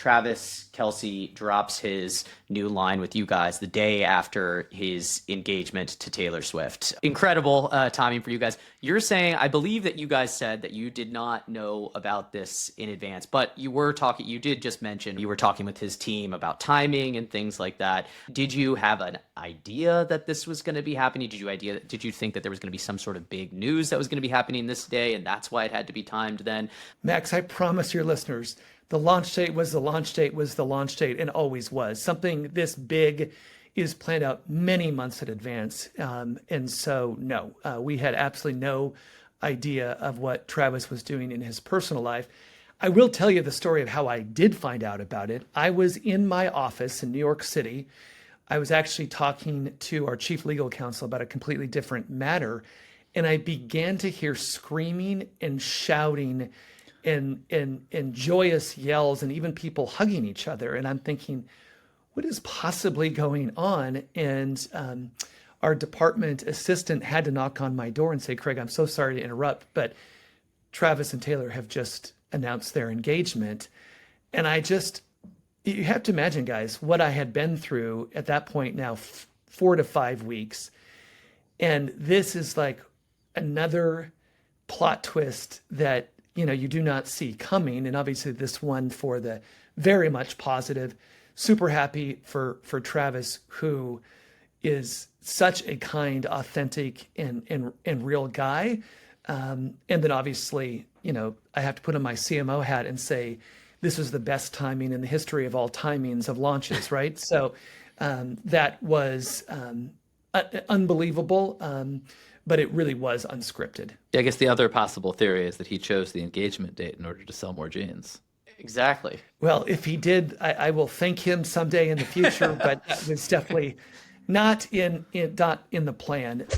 Travis Kelce drops his new line with you guys the day after his engagement to Taylor Swift. Incredible timing for you guys. You're saying, I believe that you guys said that you did not know about this in advance, but you did just mention you were talking with his team about timing and things like that. Did you have an idea that this was going to be happening? Did you think that there was going to be some sort of big news that was going to be happening this day and that's why it had to be timed then? Max, I promise your listeners, the launch date was the launch date was the launch date and always was. Something this big is planned out many months in advance. And so, no, we had absolutely no idea of what Travis was doing in his personal life. I will tell you the story of how I did find out about it. I was in my office in New York City. I was actually talking to our chief legal counsel about a completely different matter. And I began to hear screaming and shouting and joyous yells and even people hugging each other. And I'm thinking, what is possibly going on? And our department assistant had to knock on my door and say, Craig, I'm so sorry to interrupt, but Travis and Taylor have just announced their engagement. And you have to imagine, guys, what I had been through at that point now, 4 to 5 weeks. And this is like another plot twist that you do not see coming. And obviously this one for the very much positive. Super happy for Travis, who is such a kind, authentic, and real guy. And then obviously, I have to put on my CMO hat and say, this was the best timing in the history of all timings of launches, right? So that was unbelievable. But it really was unscripted. Yeah, I guess the other possible theory is that he chose the engagement date in order to sell more jeans. Exactly. Well, if he did, I will thank him someday in the future, but that was definitely not in the plan.